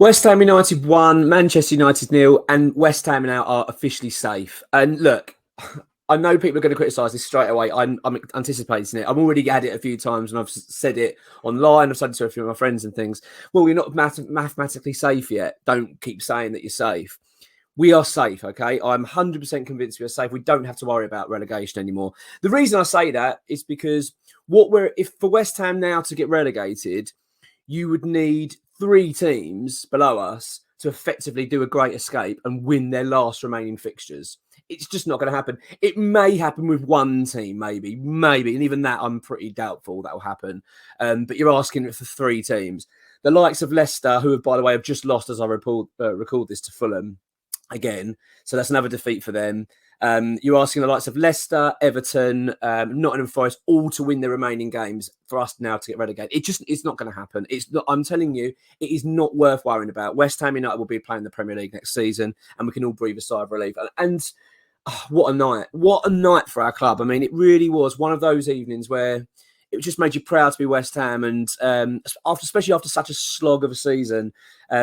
West Ham United 1, Manchester United 0, and West Ham now are officially safe. And look, I know people are going to criticise this straight away. I'm anticipating it. I've already had it a few times, and I've said it online. I've said it to a few of my friends and things. Well, you're not mathematically safe yet. Don't keep saying that you're safe. We are safe, okay? I'm 100% convinced we are safe. We don't have to worry about relegation anymore. The reason I say that is because if for West Ham now to get relegated, you would need 3 teams below us to effectively do a great escape and win their last remaining fixtures. It's just not going to happen. It may happen with 1 team, maybe. And even that, I'm pretty doubtful that will happen. But you're asking for 3 teams. The likes of Leicester, who have, by the way, have just lost as I record this to Fulham again. So that's another defeat for them. You're asking the likes of Leicester, Everton, Nottingham Forest, all to win their remaining games for us now to get relegated. It's not going to happen. It's not. I'm telling you, it is not worth worrying about. West Ham United will be playing the Premier League next season, and we can all breathe a sigh of relief. And what a night! What a night for our club. I mean, it really was one of those evenings where it just made you proud to be West Ham, and especially after such a slog of a season,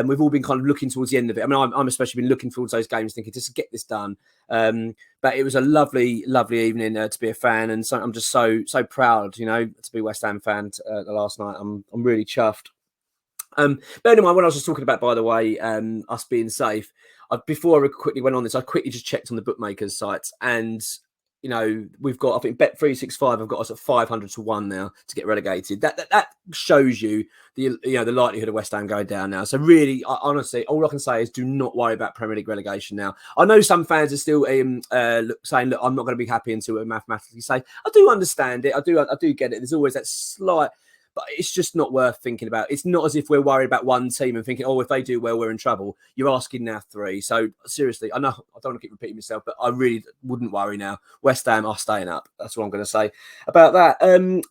we've all been kind of looking towards the end of it. I mean, I'm especially been looking towards those games, thinking just get this done. But it was a lovely, lovely evening to be a fan, and so I'm just so proud, to be a West Ham fan last night. I'm really chuffed. Bear in mind, when I was just talking about, by the way, us being safe, before I quickly went on this, I quickly just checked on the bookmakers' sites, and we've got, I think, Bet365 have got us at 500 to 1 now to get relegated. That shows you the likelihood of West Ham going down now. So really, honestly, all I can say is do not worry about Premier League relegation now. I know some fans are still saying, look, I'm not going to be happy until we mathematically say. I do understand it. I do get it. There's always that slight, but it's just not worth thinking about. It's not as if we're worried about 1 team and thinking, oh, if they do well, we're in trouble. You're asking now 3. So seriously, I know I don't want to keep repeating myself, but I really wouldn't worry now. West Ham are staying up. That's what I'm going to say about that.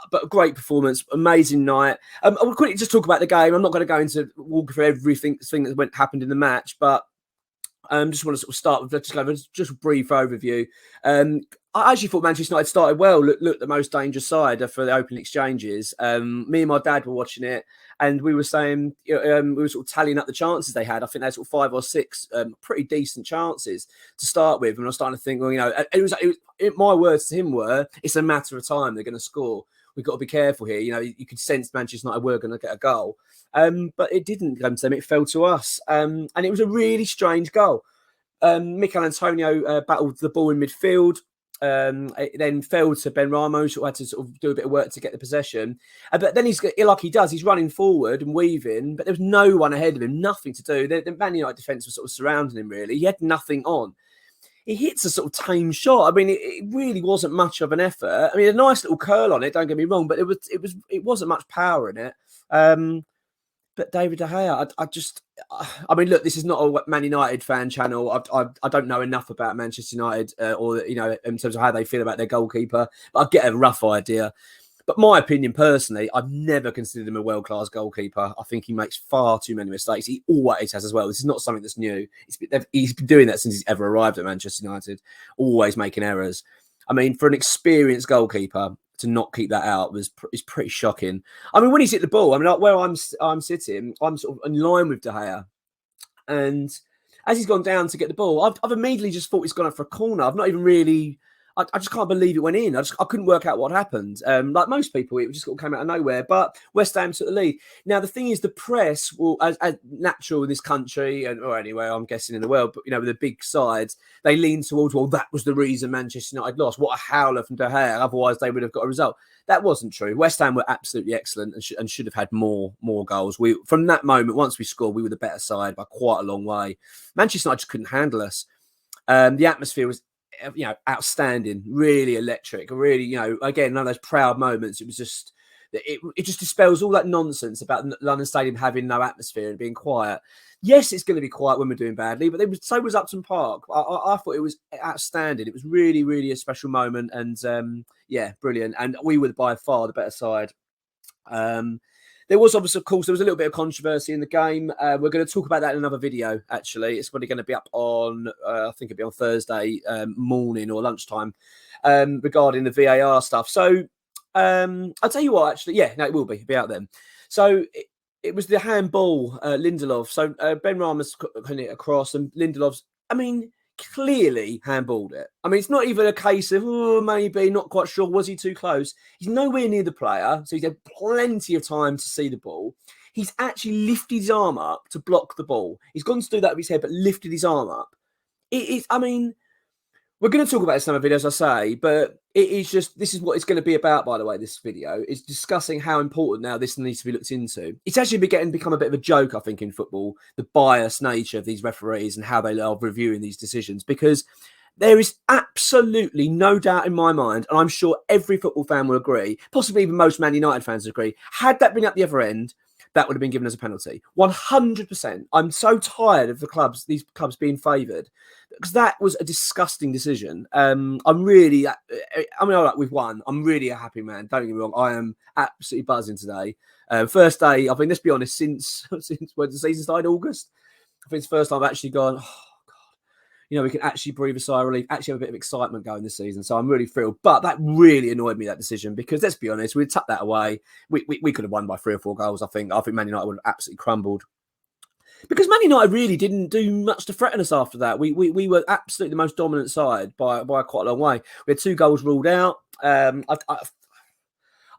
But great performance, amazing night. I will quickly just talk about the game. I'm not going to go into walk through everything that happened in the match, but just want to sort of start with just a brief overview. I actually thought Manchester United started well. Look, the most dangerous side for the opening exchanges. Me and my dad were watching it, and we were saying, we were sort of tallying up the chances they had. I think they had sort of 5 or 6 pretty decent chances to start with. And I was starting to think, well, my words to him were, it's a matter of time. They're going to score. We've got to be careful here. You could sense Manchester United were going to get a goal. But it didn't come to them. It fell to us. And it was a really strange goal. Mikel Antonio battled the ball in midfield. It then fell to Ben Ramos, who had to sort of do a bit of work to get the possession. But then he's running forward and weaving, but there was no one ahead of him, nothing to do. The Man United defence was sort of surrounding him, really. He had nothing on. He hits a sort of tame shot. I mean, it really wasn't much of an effort. I mean, a nice little curl on it, don't get me wrong, but it wasn't much power in it. But David De Gea, I mean, look, this is not a Man United fan channel. I don't know enough about Manchester United or in terms of how they feel about their goalkeeper, but I get a rough idea. But my opinion, personally, I've never considered him a world-class goalkeeper. I think he makes far too many mistakes. He always has as well. This is not something that's new. He's been doing that since he's ever arrived at Manchester United, always making errors. I mean, for an experienced goalkeeper to not keep that out is pretty shocking. I mean, when he's hit the ball, I mean, like where I'm sitting, I'm sort of in line with De Gea. And as he's gone down to get the ball, I've immediately just thought he's gone up for a corner. I've not even really... I just can't believe it went in. I couldn't work out what happened. Like most people, it just came out of nowhere. But West Ham took the lead. Now, the thing is, the press will, as natural in this country, or anywhere, I'm guessing in the world, but, with the big sides, they lean towards, well, that was the reason Manchester United lost. What a howler from De Gea. Otherwise, they would have got a result. That wasn't true. West Ham were absolutely excellent and should have had more goals. From that moment, once we scored, we were the better side by quite a long way. Manchester United just couldn't handle us. The atmosphere was outstanding, really electric, really, again, none of those proud moments. It was just, it just dispels all that nonsense about London Stadium having no atmosphere and being quiet. Yes, it's going to be quiet when we're doing badly, but so was Upton Park. I thought it was outstanding. It was really, really a special moment, and brilliant. And we were by far the better side. There was obviously, of course, there was a little bit of controversy in the game. We're going to talk about that in another video, actually. It's probably going to be up on, I think it'll be on Thursday morning or lunchtime regarding the VAR stuff. So I'll tell you what, actually. Yeah, no, it will be. It'll be out then. So it was the handball, Lindelof. So Ben Rama's putting it across, and Lindelof's, I mean, clearly handballed it. I mean, it's not even a case of, oh, maybe, not quite sure. Was he too close? He's nowhere near the player, so he's had plenty of time to see the ball. He's actually lifted his arm up to block the ball. He's gone to do that with his head, but lifted his arm up. It is, I mean, we're going to talk about this in other videos, I say, but it is just, this is what it's going to be about, by the way, this video, is discussing how important now this needs to be looked into. It's actually become a bit of a joke, I think, in football, the biased nature of these referees and how they are reviewing these decisions, because there is absolutely no doubt in my mind, and I'm sure every football fan will agree, possibly even most Man United fans agree, had that been at the other end, that would have been given as a penalty. 100%. I'm so tired of these clubs being favoured, because that was a disgusting decision. We've won. I'm really a happy man. Don't get me wrong. I am absolutely buzzing today. First day, I mean, let's be honest, since when the season started, August, I think it's the first time I've actually gone, oh, God, we can actually breathe a sigh of relief, actually have a bit of excitement going this season. So I'm really thrilled. But that really annoyed me, that decision, because let's be honest, we'd tuck that away. We could have won by 3 or 4 goals, I think. I think Man United would have absolutely crumbled. Because Man United really didn't do much to threaten us after that. We were absolutely the most dominant side by quite a long way. We had 2 goals ruled out. I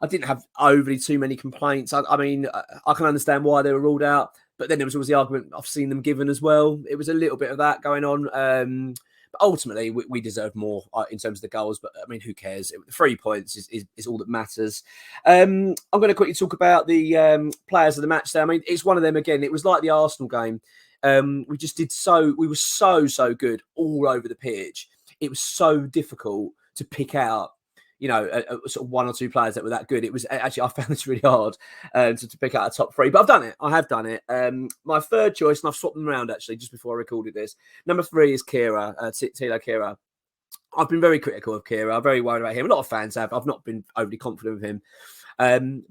didn't have overly too many complaints. I mean, I can understand why they were ruled out. But then there was always the argument I've seen them given as well. It was a little bit of that going on. But ultimately, we deserve more in terms of the goals. But, I mean, who cares? 3 points is all that matters. I'm going to quickly talk about the players of the match there. I mean, it's one of them again. It was like the Arsenal game. We were so good all over the pitch. It was so difficult to pick out, sort of 1 or 2 players that were that good. It was actually, I found this really hard to pick out a top 3, but I've done it. I have done it. My third choice, and I've swapped them around actually just before I recorded this. Number 3 is Kira, Tilo Kira. I've been very critical of Kira. I'm very worried about him. A lot of fans have. I've not been overly confident of him.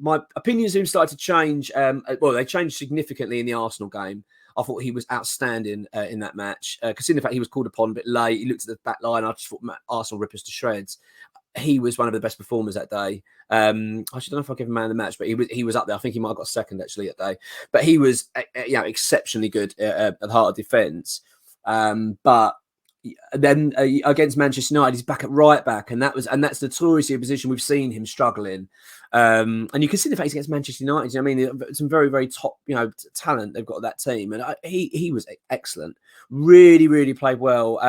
My opinions of him started to change. They changed significantly in the Arsenal game. I thought he was outstanding in that match. Considering the fact he was called upon a bit late, he looked at the back line. I just thought Arsenal rip us to shreds. He was one of the best performers that day. I actually don't know if I'll give him man of the match, but he was up there. I think he might have got second actually that day. But he was exceptionally good at the heart of defence. But then against Manchester United, he's back at right back, and that's notoriously a position we've seen him struggling. And you can see the fact he's against Manchester United. I mean, some very, very top, talent they've got at that team, and he was excellent. Really, really played well.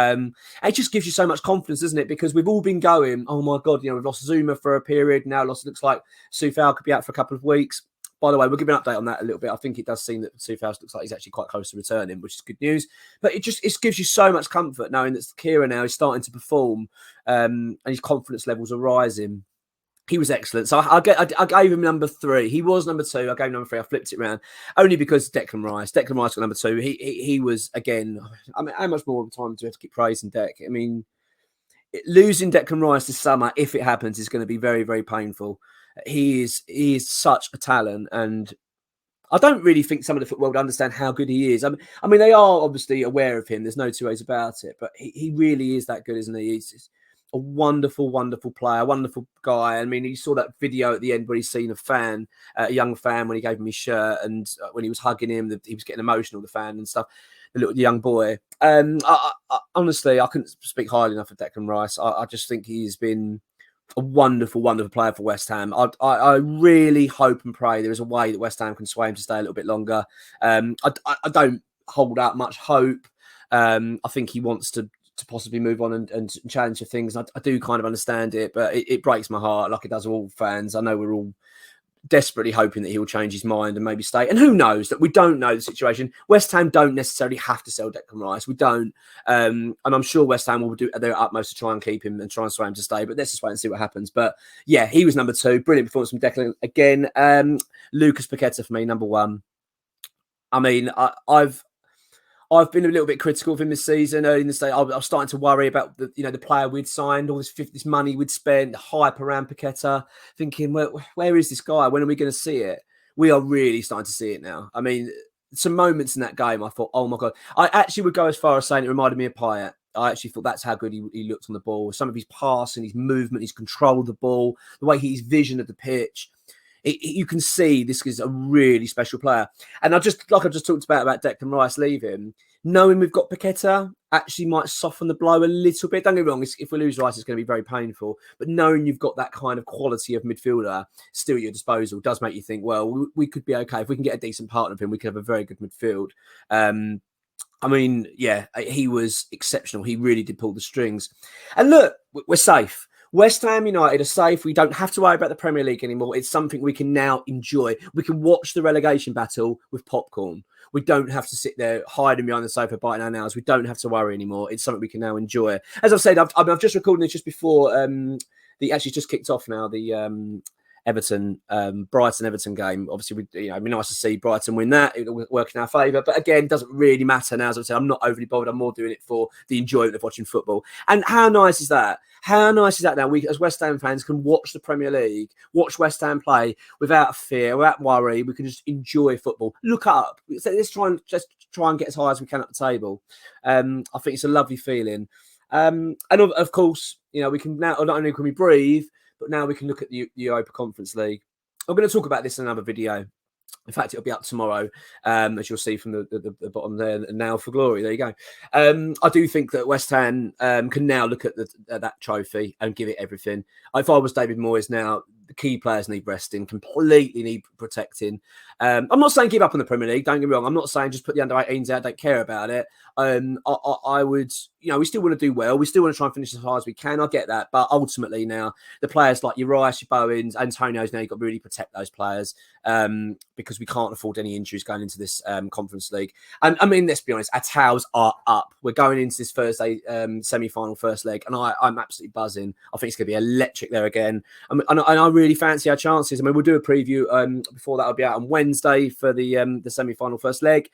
It just gives you so much confidence, doesn't it? Because we've all been going, oh my God, we've lost Zuma for a period now. Looks like Soufal could be out for a couple of weeks. By the way, we'll give an update on that a little bit. I think it does seem that Soufal looks like he's actually quite close to returning, which is good news. But it gives you so much comfort knowing that Kira now is starting to perform, and his confidence levels are rising. He was excellent. So I gave him number 3. He was number 2. I gave him number 3. I flipped it around only because Declan Rice got number 2. He was, again, I mean, how much more time do we have to keep praising Dec? I mean, losing Declan Rice this summer, if it happens, is going to be very, very painful. He is such a talent, and I don't really think some of the football would understand how good he is. I mean, they are obviously aware of him. There's no 2 ways about it, but he really is that good, isn't he? He's a wonderful, wonderful player, wonderful guy. I mean, you saw that video at the end where he's seen a young fan, when he gave him his shirt, and when he was hugging him, he was getting emotional, the fan and stuff, the young boy. Honestly, I couldn't speak highly enough of Declan Rice. I just think he's been a wonderful, wonderful player for West Ham. I really hope and pray there is a way that West Ham can sway him to stay a little bit longer. I don't hold out much hope. I think he wants to possibly move on and challenge for things. I do kind of understand it, but it breaks my heart, like it does all fans. I know we're all desperately hoping that he'll change his mind and maybe stay. And who knows, that we don't know the situation. West Ham don't necessarily have to sell Declan Rice. We don't. And I'm sure West Ham will do their utmost to try and keep him and try and sway him to stay. But let's just wait and see what happens. But yeah, he was number 2. Brilliant performance from Declan again. Lucas Paqueta for me, number 1. I mean, I've been a little bit critical of him this season. Early in the stage, I was starting to worry about the player we'd signed, all this money we'd spent, hype around Paqueta, thinking, where is this guy? When are we going to see it? We are really starting to see it now. I mean, some moments in that game, I thought, oh my God. I actually would go as far as saying it reminded me of Payet. I actually thought that's how good he looked on the ball. Some of his passing, his movement, his control of the ball, the way his vision of the pitch. You can see this is a really special player. And I just talked about Declan Rice leaving, knowing we've got Paqueta actually might soften the blow a little bit. Don't get me wrong, if we lose Rice, it's going to be very painful. But knowing you've got that kind of quality of midfielder still at your disposal does make you think, well, we could be okay. If we can get a decent partner of him, we could have a very good midfield. I mean, yeah, he was exceptional. He really did pull the strings. And look, we're safe. West Ham United are safe. We don't have to worry about the Premier League anymore. It's something we can now enjoy. We can watch the relegation battle with popcorn. We don't have to sit there hiding behind the sofa, biting our nails. We don't have to worry anymore. It's something we can now enjoy. As I've said, I've just recorded this just before actually just kicked off now, the Brighton Everton game. Obviously, it'd be nice to see Brighton win that. It'll work in our favour. But again, it doesn't really matter now. As I said, I'm not overly bothered. I'm more doing it for the enjoyment of watching football. And how nice is that? How nice is that now? We, as West Ham fans, can watch the Premier League, watch West Ham play without fear, without worry. We can just enjoy football. Look up. Let's try and get as high as we can up the table. I think it's a lovely feeling. And of course, we can now, not only can we breathe, but now we can look at the Europa Conference League. I'm going to talk about this in another video. In fact, it'll be up tomorrow, as you'll see from the bottom there. Now for glory, there you go. I do think that West Ham can now look at that trophy and give it everything. If I was David Moyes now, the key players need resting, completely need protecting. I'm not saying give up on the Premier League. Don't get me wrong. I'm not saying just put the under-18s out. Don't care about it. I would, we still want to do well. We still want to try and finish as high as we can. I get that, but ultimately now the players like your Rice, your Bowens, Antonio's now you've got to really protect those players because we can't afford any injuries going into this Conference League. And I mean, let's be honest, our towels are up. We're going into this Thursday semi-final first leg, and I'm absolutely buzzing. I think it's going to be electric there again. And I really fancy our chances. I mean, we'll do a preview before that'll be out on Wednesday for the semi-final first leg.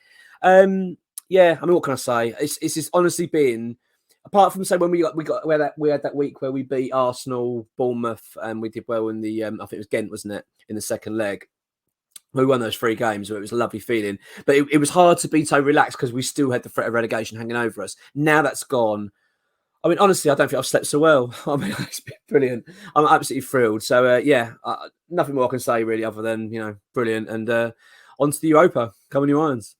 Yeah, I mean, what can I say? It's just honestly been, apart from say when we had that week where we beat Arsenal, Bournemouth, and we did well in the I think it was Ghent, wasn't it, in the second leg. We won those 3 games, so it was a lovely feeling. But it was hard to be so relaxed because we still had the threat of relegation hanging over us. Now that's gone. I mean, honestly, I don't think I've slept so well. I mean, it's been brilliant. I'm absolutely thrilled. So, yeah, nothing more I can say really other than, brilliant. And on to the Europa. Come on, you Irons.